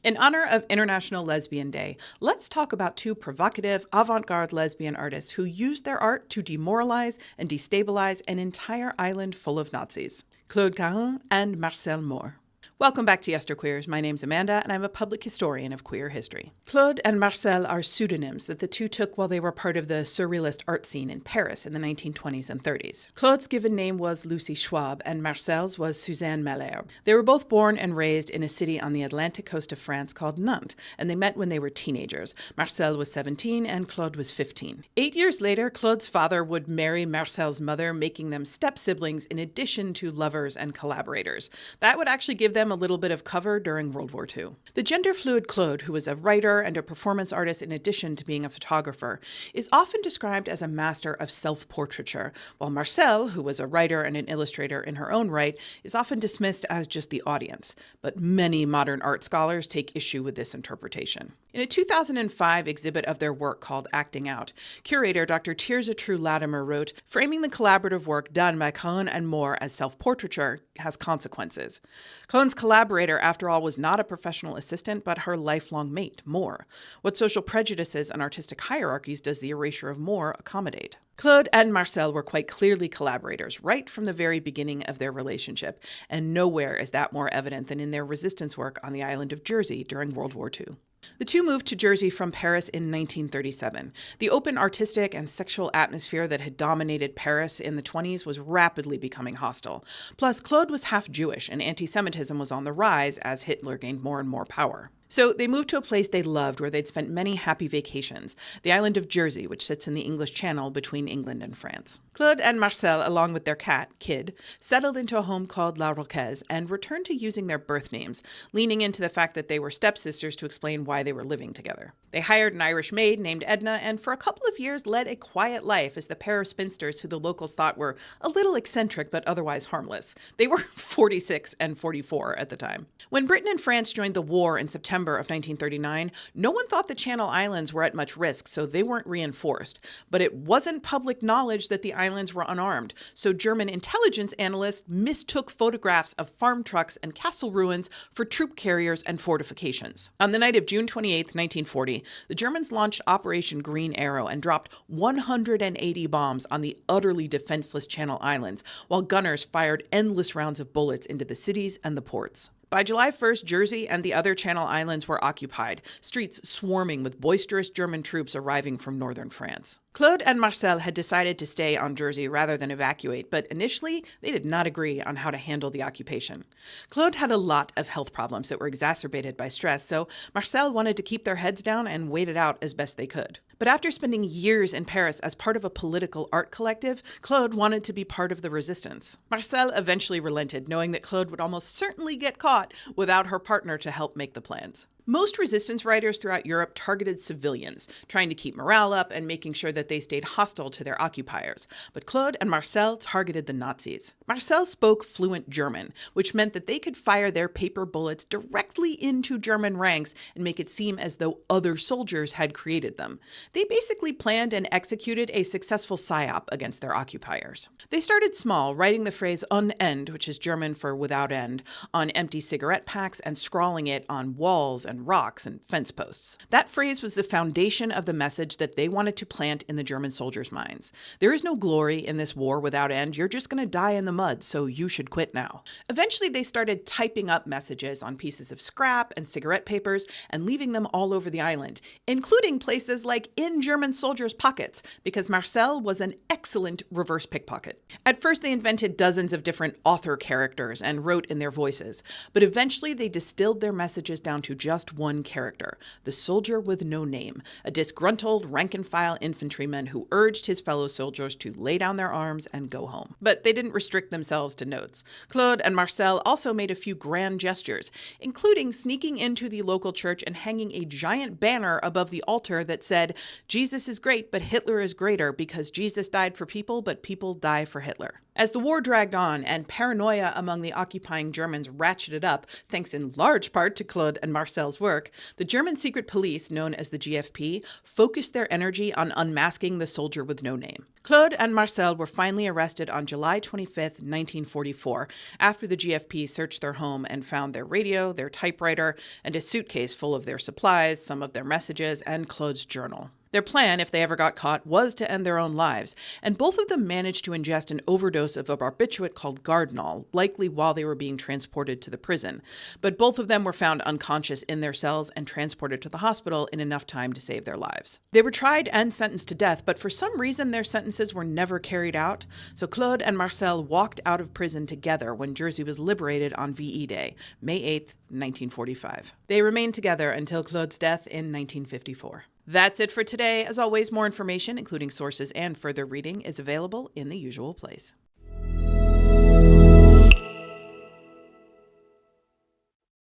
In honor of International Lesbian Day, let's talk about two provocative, avant-garde lesbian artists who used their art to demoralize and destabilize an entire island full of Nazis. Claude Cahun and Marcel Moore. Welcome back to Yesterqueers. My name's Amanda, and I'm a public historian of queer history. Claude and Marcel are pseudonyms that the two took while they were part of the surrealist art scene in Paris in the 1920s and 30s. Claude's given name was Lucy Schwab, and Marcel's was Suzanne Malherbe. They were both born and raised in a city on the Atlantic coast of France called Nantes, and they met when they were teenagers. Marcel was 17 and Claude was 15. 8 years later, Claude's father would marry Marcel's mother, making them step-siblings in addition to lovers and collaborators. That would actually give them a little bit of cover during World War II. The gender-fluid Claude, who was a writer and a performance artist in addition to being a photographer, is often described as a master of self-portraiture, while Marcel, who was a writer and an illustrator in her own right, is often dismissed as just the audience. But many modern art scholars take issue with this interpretation. In a 2005 exhibit of their work called Acting Out, curator Dr. Tirza True Latimer wrote, "Framing the collaborative work done by Cahun and Moore as self-portraiture has consequences. Cahun's collaborator, after all, was not a professional assistant, but her lifelong mate, Moore. What social prejudices and artistic hierarchies does the erasure of Moore accommodate?" Claude and Marcel were quite clearly collaborators right from the very beginning of their relationship, and nowhere is that more evident than in their resistance work on the island of Jersey during World War II. The two moved to Jersey from Paris in 1937. The open artistic and sexual atmosphere that had dominated Paris in the 20s was rapidly becoming hostile. Plus, Claude was half Jewish, and anti-Semitism was on the rise as Hitler gained more and more power. So they moved to a place they loved where they'd spent many happy vacations, the island of Jersey, which sits in the English Channel between England and France. Claude and Marcel, along with their cat, Kid, settled into a home called La Roquaise and returned to using their birth names, leaning into the fact that they were stepsisters to explain why they were living together. They hired an Irish maid named Edna and for a couple of years led a quiet life as the pair of spinsters who the locals thought were a little eccentric but otherwise harmless. They were 46 and 44 at the time. When Britain and France joined the war in September of 1939, no one thought the Channel Islands were at much risk, so they weren't reinforced. But it wasn't public knowledge that the islands were unarmed, so German intelligence analysts mistook photographs of farm trucks and castle ruins for troop carriers and fortifications. On the night of June 28, 1940, the Germans launched Operation Green Arrow and dropped 180 bombs on the utterly defenseless Channel Islands, while gunners fired endless rounds of bullets into the cities and the ports. By July 1st, Jersey and the other Channel Islands were occupied, streets swarming with boisterous German troops arriving from northern France. Claude and Marcel had decided to stay on Jersey rather than evacuate, but initially they did not agree on how to handle the occupation. Claude had a lot of health problems that were exacerbated by stress, so Marcel wanted to keep their heads down and wait it out as best they could. But after spending years in Paris as part of a political art collective, Claude wanted to be part of the resistance. Marcel eventually relented, knowing that Claude would almost certainly get caught without her partner to help make the plans. Most resistance writers throughout Europe targeted civilians, trying to keep morale up and making sure that they stayed hostile to their occupiers. But Claude and Marcel targeted the Nazis. Marcel spoke fluent German, which meant that they could fire their paper bullets directly into German ranks and make it seem as though other soldiers had created them. They basically planned and executed a successful psyop against their occupiers. They started small, writing the phrase "unend," which is German for without end, on empty cigarette packs and scrawling it on walls and rocks and fence posts. That phrase was the foundation of the message that they wanted to plant in the German soldiers' minds. There is no glory in this war without end. You're just going to die in the mud, so you should quit now. Eventually, they started typing up messages on pieces of scrap and cigarette papers and leaving them all over the island, including places like in German soldiers' pockets, because Marcel was an excellent reverse pickpocket. At first, they invented dozens of different author characters and wrote in their voices, but eventually they distilled their messages down to just one character, the soldier with no name, a disgruntled rank-and-file infantryman who urged his fellow soldiers to lay down their arms and go home. But they didn't restrict themselves to notes. Claude and Marcel also made a few grand gestures, including sneaking into the local church and hanging a giant banner above the altar that said, "Jesus is great, but Hitler is greater because Jesus died for people, but people die for Hitler." As the war dragged on and paranoia among the occupying Germans ratcheted up, thanks in large part to Claude and Marcel's work, the German secret police, known as the GFP, focused their energy on unmasking the soldier with no name. Claude and Marcel were finally arrested on July 25, 1944, after the GFP searched their home and found their radio, their typewriter, and a suitcase full of their supplies, some of their messages, and Claude's journal. Their plan, if they ever got caught, was to end their own lives, and both of them managed to ingest an overdose of a barbiturate called Gardinol, likely while they were being transported to the prison. But both of them were found unconscious in their cells and transported to the hospital in enough time to save their lives. They were tried and sentenced to death, but for some reason their sentences were never carried out, so Claude and Marcel walked out of prison together when Jersey was liberated on VE Day, May 8, 1945. They remained together until Claude's death in 1954. That's it for today. As always, more information, including sources and further reading, is available in the usual place.